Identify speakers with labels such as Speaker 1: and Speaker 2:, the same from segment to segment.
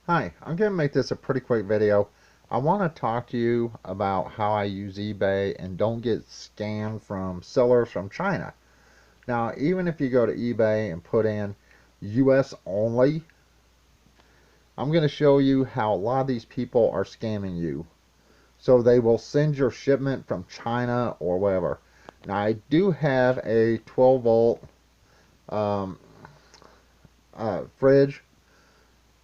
Speaker 1: Hi, I'm going to make this a pretty quick video. I want to talk to you about how I use eBay and don't get scammed from sellers from China. Now, even if you go to eBay and put in US only, I'm going to show you how a lot of these people are scamming you. So they will send your shipment from China or wherever. Now, I do have a 12 volt um, fridge.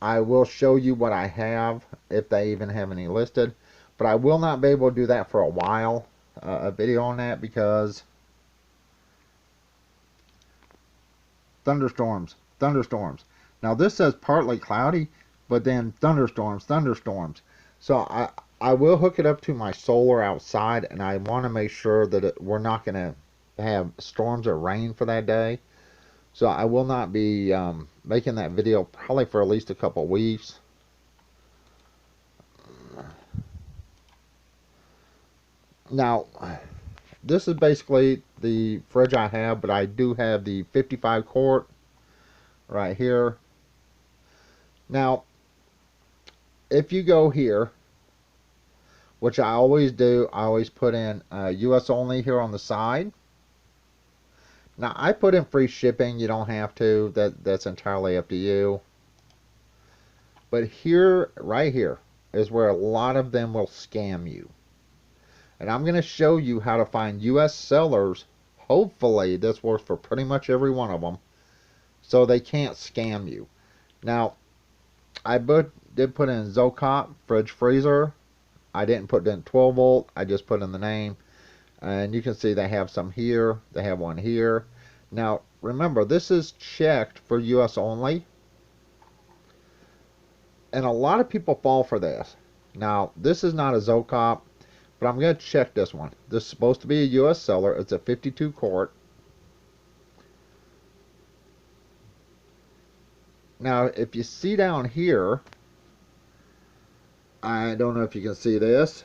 Speaker 1: I will show you what I have, if they even have any listed. But I will not be able to do that for a while, a video on that, because thunderstorms. Now this says partly cloudy, but then thunderstorms. So I will hook it up to my solar outside, and I want to make sure that we're not going to have storms or rain for that day. So I will not be making that video probably for at least a couple weeks. Now, this is basically the fridge I have, but I do have the 55 quart right here. Now, if you go here, which I always do, I always put in US only here on the side. Now, I put in free shipping. You don't have to. That's entirely up to you. But here, right here, is where a lot of them will scam you. And I'm going to show you how to find US sellers. Hopefully, this works for pretty much every one of them, so they can't scam you. Now, I did put in Zocop fridge freezer. I didn't put in 12 volt. I just put in the name. And you can see they have some here. They have one here. Now, remember, this is checked for US only. And a lot of people fall for this. Now, this is not a Zocop, but I'm going to check this one. This is supposed to be a US seller. It's a 52 quart. Now, if you see down here, I don't know if you can see this.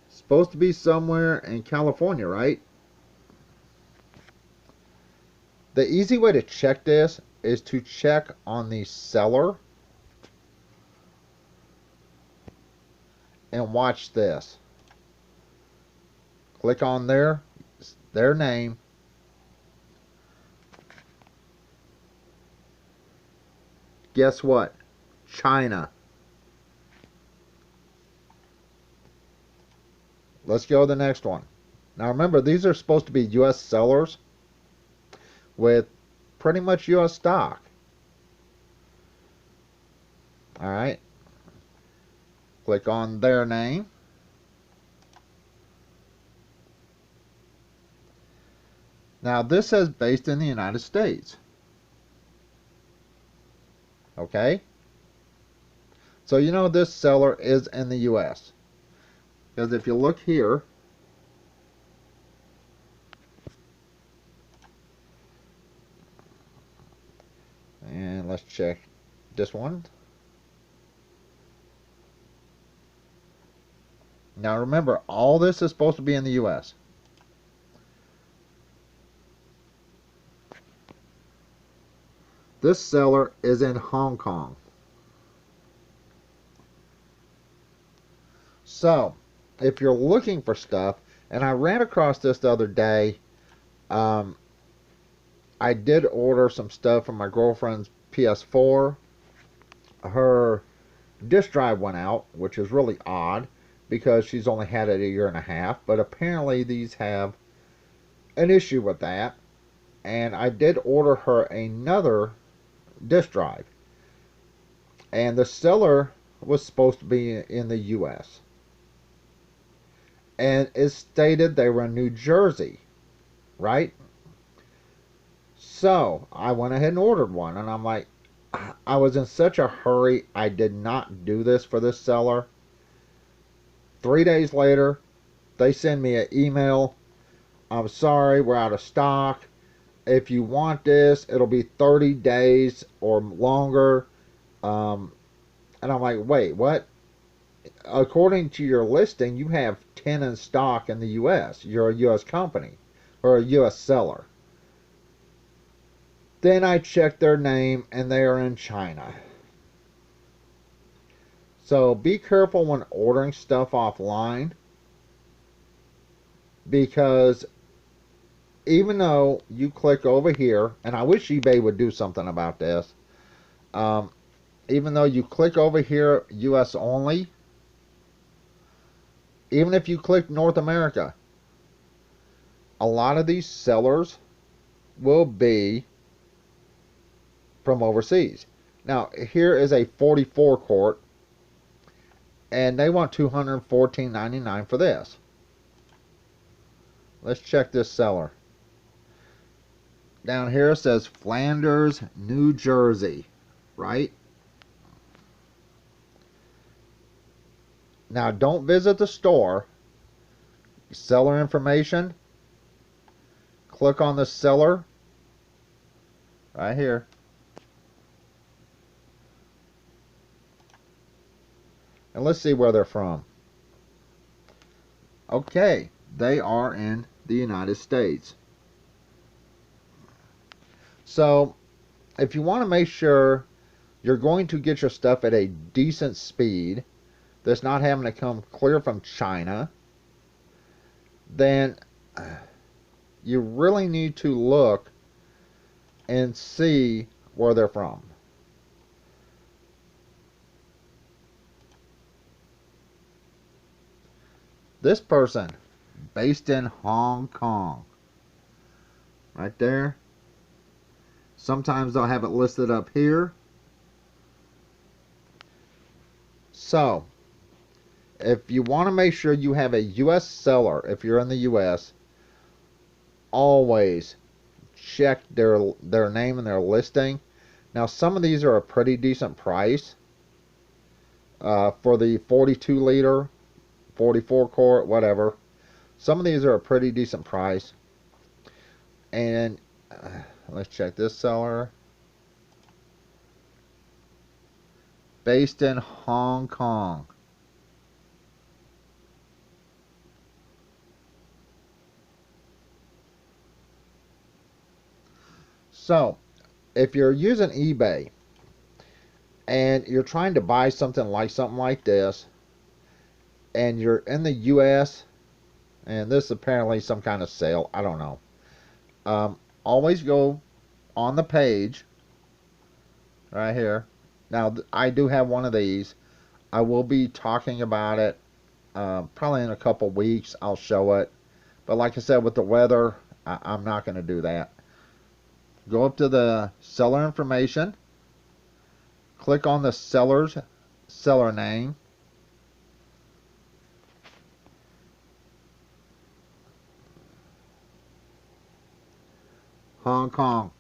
Speaker 1: It's supposed to be somewhere in California, right? The easy way to check this is to check on the seller and watch this. Click on their name. Guess what? China. Let's go to the next one. Now remember, these are supposed to be US sellers with pretty much US stock. Alright. Click on their name. Now this says based in the United States. Okay? So you know this seller is in the US. Because if you look here, and let's check this one. Now remember, all this is supposed to be in the US. This seller is in Hong Kong. So, if you're looking for stuff, and I ran across this the other day, I did order some stuff from my girlfriend's PS4. Her disk drive went out, which is really odd because she's only had it a year and a half, but apparently these have an issue with that. And I did order her another disk drive, and the seller was supposed to be in the US, and it stated they were in New Jersey, right? So I went ahead and ordered one, and I'm like, I was in such a hurry, I did not do this for this seller. 3 days later, they send me an email. I'm sorry, we're out of stock. If you want this, it'll be 30 days or longer. And I'm like, wait, what? According to your listing, you have 10 in stock in the US. You're a US company or a US seller. Then I check their name and they are in China. So be careful when ordering stuff offline, because even though you click over here, and I wish eBay would do something about this, um, even though you click over here US only, even if you click North America, a lot of these sellers will be from overseas. Now here is a 44 quart and they want $214.99 for this. Let's check this seller. Down here it says Flanders, New Jersey, right? Now don't visit the store. Seller information. Click on the seller right here. And let's see where they're from. Okay, they are in the United States. So if you want to make sure you're going to get your stuff at a decent speed that's not having to come clear from China, then you really need to look and see where they're from. This person, based in Hong Kong, right there. Sometimes they'll have it listed up here. So if you want to make sure you have a US seller, if you're in the US, always check their name and their listing. Now some of these are a pretty decent price for the 42 liter, 44 quart, whatever. Some of these are a pretty decent price. And let's check this seller. Based in Hong Kong. So if you're using eBay and you're trying to buy something like this, and you're in the US, and this is apparently some kind of sale, I don't know, always go on the page right here. Now I do have one of these. I will be talking about it probably in a couple weeks. I'll show it, but like I said, with the weather, I'm not going to do that. Go up to the seller information, click on the seller name, Hong Kong.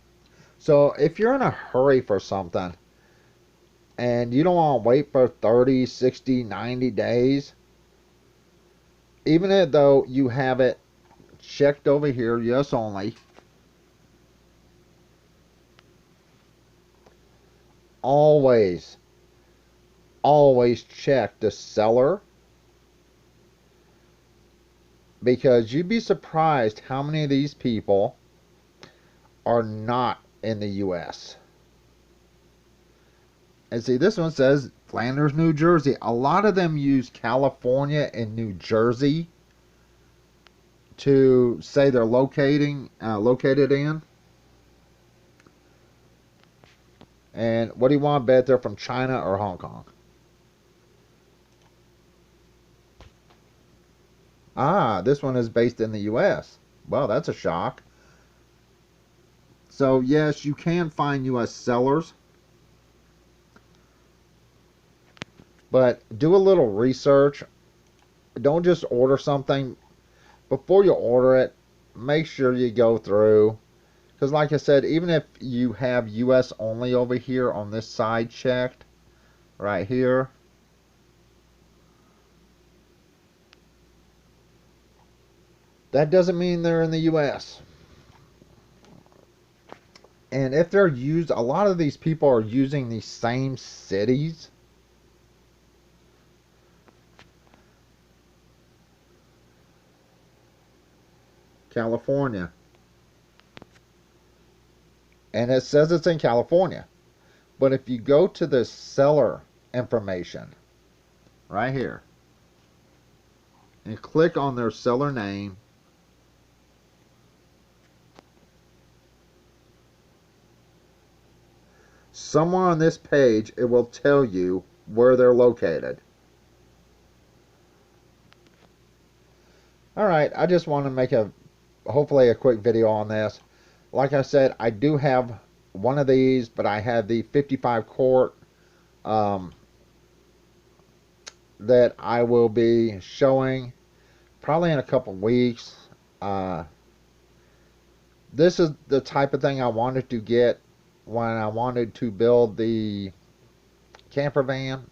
Speaker 1: So if you're in a hurry for something and you don't want to wait for 30, 60, 90 days, even though you have it checked over here, yes only, always check the seller, because you'd be surprised how many of these people are not in the US. And see, this one says Flanders, New Jersey. A lot of them use California and New Jersey to say they're located in. And what do you want to bet they're from China or Hong Kong? Ah, this one is based in the US. Well, that's a shock. So yes, you can find US sellers, but do a little research. Don't just order something. Before you order it, make sure you go through, because like I said, even if you have US only over here on this side checked right here, that doesn't mean they're in the US. And if they're used, a lot of these people are using these same cities. California. and it says it's in California. But if you go to the seller information right here and click on their seller name, somewhere on this page it will tell you where they're located. Alright, I just want to make hopefully a quick video on this. Like I said, I do have one of these, but I have the 55 quart that I will be showing probably in a couple weeks. This is the type of thing I wanted to get when I wanted to build the camper van.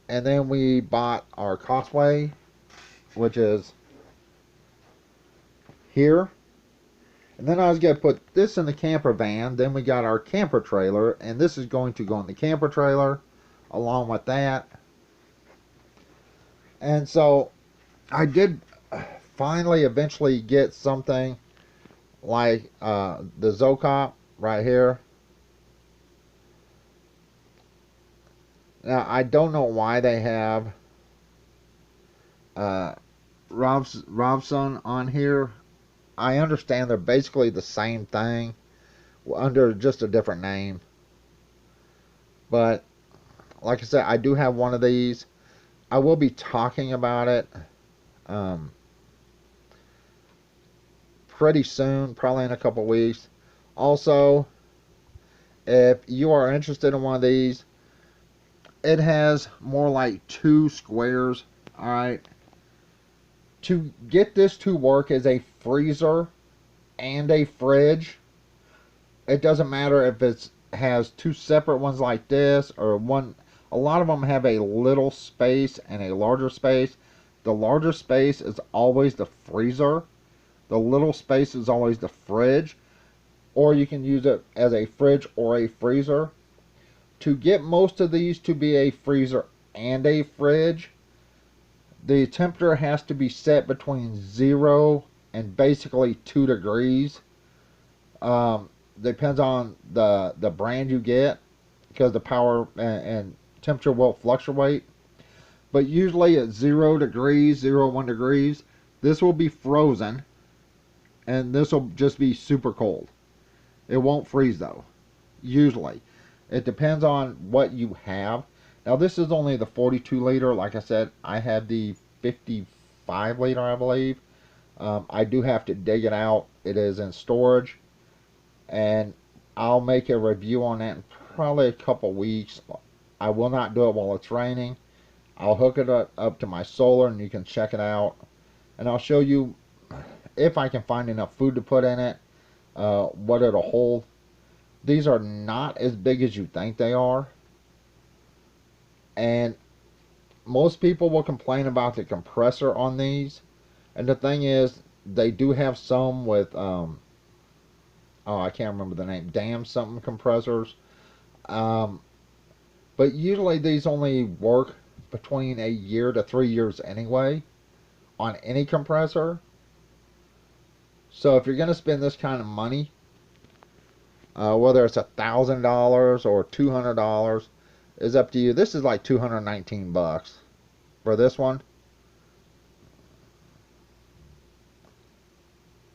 Speaker 1: And then we bought our Causeway, which is here. And then I was going to put this in the camper van. Then we got our camper trailer, and this is going to go in the camper trailer along with that. And so I did finally eventually get something like the Zocop right here. Now I don't know why they have Robson on here. I understand they're basically the same thing under just a different name. But like I said, I do have one of these. I will be talking about it pretty soon, probably in a couple weeks. Also, if you are interested in one of these, it has more like 2 squares. Alright, to get this to work as a freezer and a fridge, it doesn't matter if it has 2 separate ones like this or one. A lot of them have a little space and a larger space. The larger space is always the freezer. The little space is always the fridge. Or you can use it as a fridge or a freezer. To get most of these to be a freezer and a fridge, the temperature has to be set between 0 and basically 2 degrees. Depends on the brand you get, because the power and temperature will fluctuate. But usually at 0 degrees, 0, 1 degrees, this will be frozen, and this will just be super cold. It won't freeze though, usually. It depends on what you have. Now this is only the 42 liter. Like I said, I have the 55 liter, I believe. I do have to dig it out. It is in storage, and I'll make a review on that in probably a couple weeks. I will not do it while it's raining. I'll hook it up to my solar, and you can check it out, and I'll show you if I can find enough food to put in it, what it'll hold. These are not as big as you think they are, and most people will complain about the compressor on these. And the thing is, they do have some with oh, I can't remember the name, damn something compressors, but usually these only work between a year to 3 years anyway on any compressor. So if you're going to spend this kind of money, whether it's $1,000 or $200, is up to you. This is like 219 bucks for this one,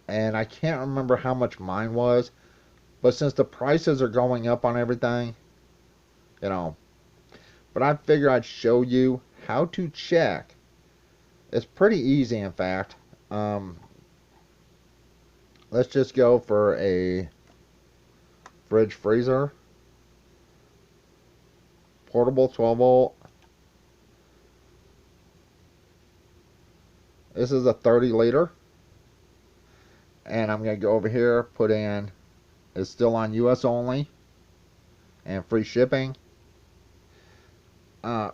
Speaker 1: and I can't remember how much mine was, but since the prices are going up on everything, you know, but I figure I'd show you how to check. It's pretty easy, in fact. Let's just go for a fridge freezer, portable 12 volt. This is a 30 liter, and I'm going to go over here, put in, it's still on US only and free shipping.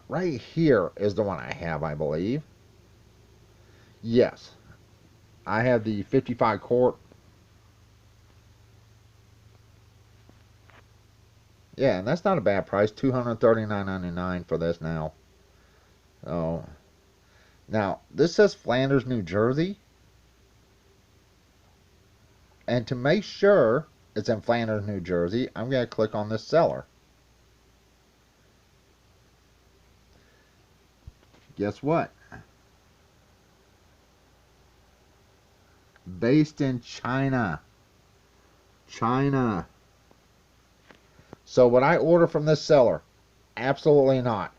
Speaker 1: Right here is the one I have, I believe. Yes, I have the 55 quart. Yeah, and that's not a bad price, $239.99 for this now. Oh, now this says Flanders, New Jersey, and to make sure It's in Flanders, New Jersey. I'm going to click on this seller. Guess what? Based in China. China. So would I order from this seller? Absolutely not.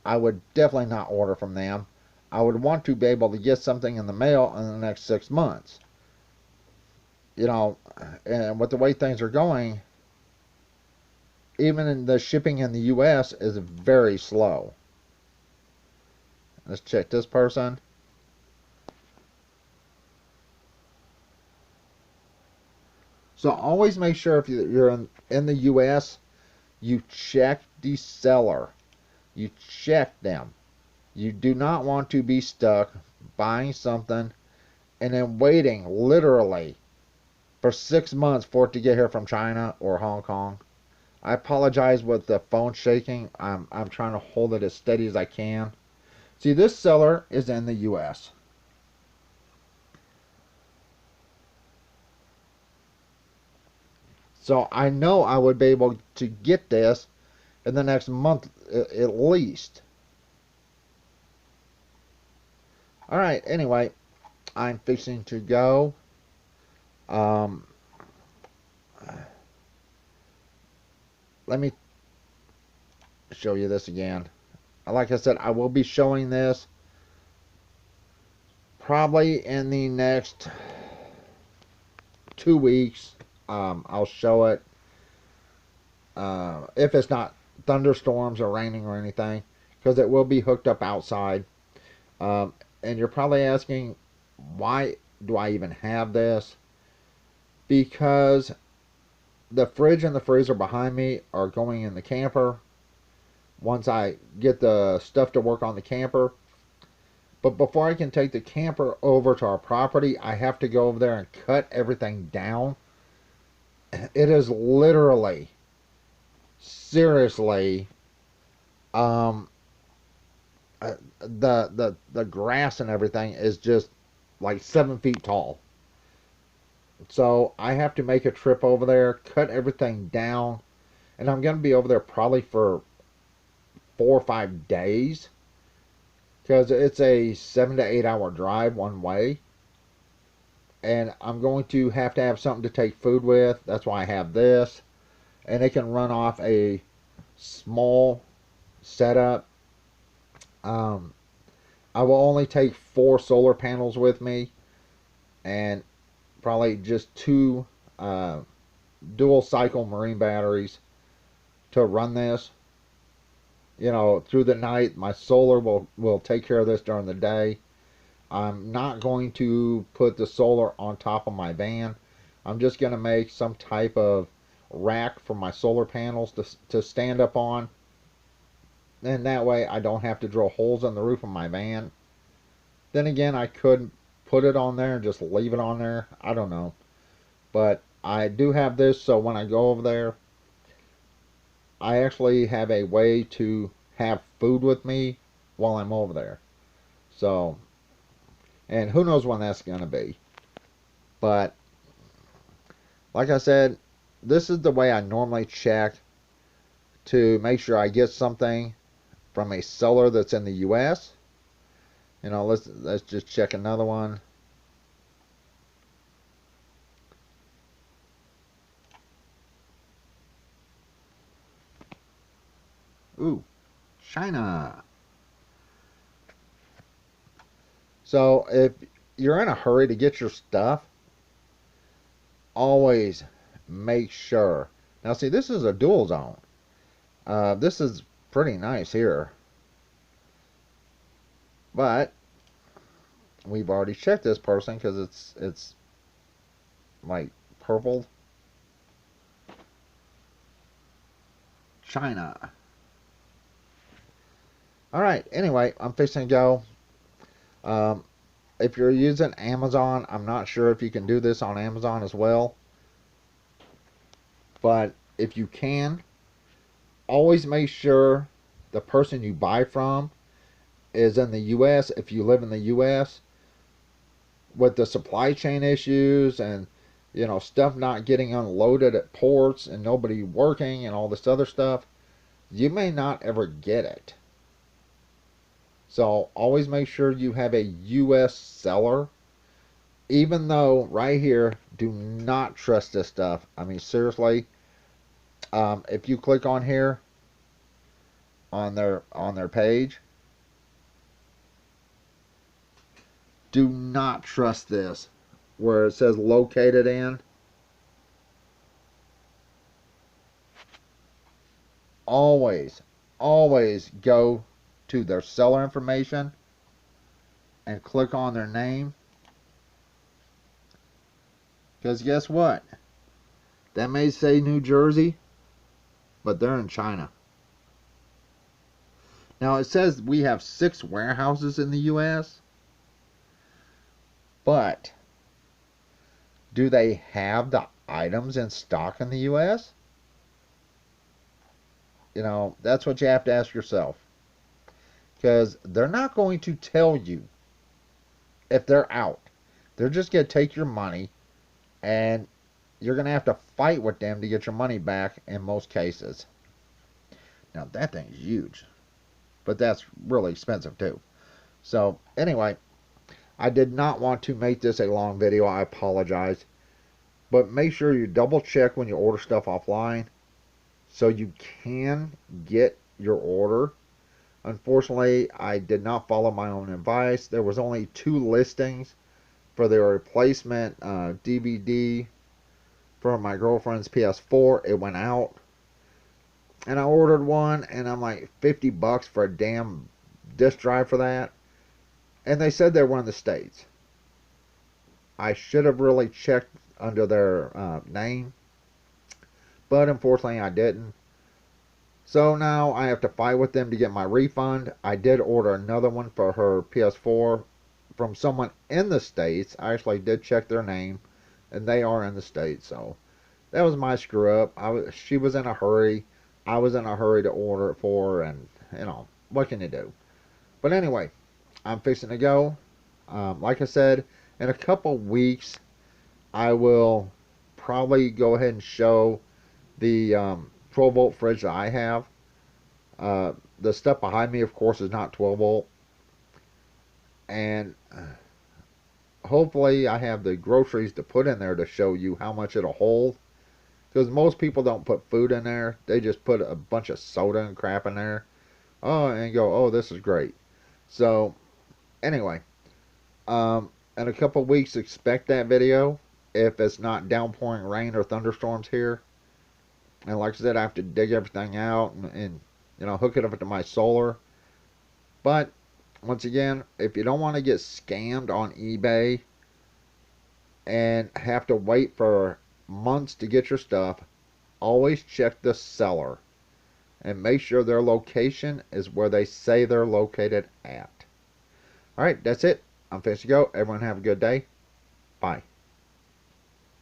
Speaker 1: I would definitely not order from them. I would want to be able to get something in the mail in the next 6 months. You know, and with the way things are going, even in the shipping in the U.S. is very slow. Let's check this person. So always make sure if you're in the U.S., you check the seller. You check them. You do not want to be stuck buying something and then waiting literally for 6 months for it to get here from China or Hong Kong. I apologize with the phone shaking. I'm trying to hold it as steady as I can. See, this seller is in the U.S. So I know I would be able to get this in the next month at least. Alright, anyway, I'm fixing to go. Let me show you this again. Like I said, I will be showing this probably in the next 2 weeks. I'll show it if it's not thunderstorms or raining or anything, because it will be hooked up outside. And you're probably asking, why do I even have this? Because the fridge and the freezer behind me are going in the camper once I get the stuff to work on the camper. But before I can take the camper over to our property, I have to go over there and cut everything down. It is literally, seriously, the grass and everything is just like 7 feet tall. So I have to make a trip over there, cut everything down, and I'm going to be over there probably for 4 or 5 days, because it's a 7 to 8 hour drive one way, and I'm going to have something to take food with. That's why I have this, and it can run off a small setup. I will only take 4 solar panels with me, and probably just 2 dual cycle marine batteries to run this. You know, through the night, my solar will take care of this during the day. I'm not going to put the solar on top of my van. I'm just going to make some type of rack for my solar panels to stand up on. And that way I don't have to drill holes in the roof of my van. Then again, I could put it on there and just leave it on there. I don't know. But I do have this, so when I go over there, I actually have a way to have food with me while I'm over there. So, and who knows when that's going to be. But, like I said, this is the way I normally check to make sure I get something from a seller that's in the U.S. You know, let's just check another one. Ooh, China. So if you're in a hurry to get your stuff, always make sure. Now see, this is a dual zone. This is pretty nice here. But we've already checked this person because it's like purple. China. Alright, anyway, I'm fixing to go. If you're using Amazon, I'm not sure if you can do this on Amazon as well. But if you can, always make sure the person you buy from is in the U.S. if you live in the U.S. With the supply chain issues and you know, stuff not getting unloaded at ports and nobody working and all this other stuff, you may not ever get it. So always make sure you have a U.S. seller. Even though right here, do not trust this stuff. I mean, seriously, if you click on here on their page, do not trust this where it says located in. Always, always go to their seller information and click on their name. Because guess what? That may say New Jersey, but they're in China. Now it says we have 6 warehouses in the U.S., but do they have the items in stock in the U.S.? You know, that's what you have to ask yourself. Because they're not going to tell you if they're out. They're just going to take your money, and you're going to have to fight with them to get your money back in most cases. Now, that thing's huge, but that's really expensive too. So, anyway, I did not want to make this a long video. I apologize. But make sure you double check when you order stuff offline so you can get your order. Unfortunately, I did not follow my own advice. There was only 2 listings for the replacement DVD for my girlfriend's PS4. It went out. And I ordered one, and I'm like, $50 for a damn disk drive for that. And they said they were in the States. I should have really checked under their name, but unfortunately I didn't. So now I have to fight with them to get my refund. I did order another one for her PS4 from someone in the States. I actually did check their name, and they are in the States. So that was my screw up. She was in a hurry. I was in a hurry to order it for her, and you know, what can you do? But anyway, I'm fixing to go. Like I said, in a couple weeks, I will probably go ahead and show the 12-volt fridge that I have. The stuff behind me, of course, is not 12 volt. And hopefully I have the groceries to put in there to show you how much it'll hold. Because most people don't put food in there. They just put a bunch of soda and crap in there. Oh, and go, oh, this is great. So, anyway, in a couple weeks, expect that video. If it's not downpouring rain or thunderstorms here. And like I said, I have to dig everything out and you know, hook it up to my solar. But once again, if you don't want to get scammed on eBay and have to wait for months to get your stuff, always check the seller and make sure their location is where they say they're located at. Alright, that's it. I'm finished to go. Everyone have a good day. Bye.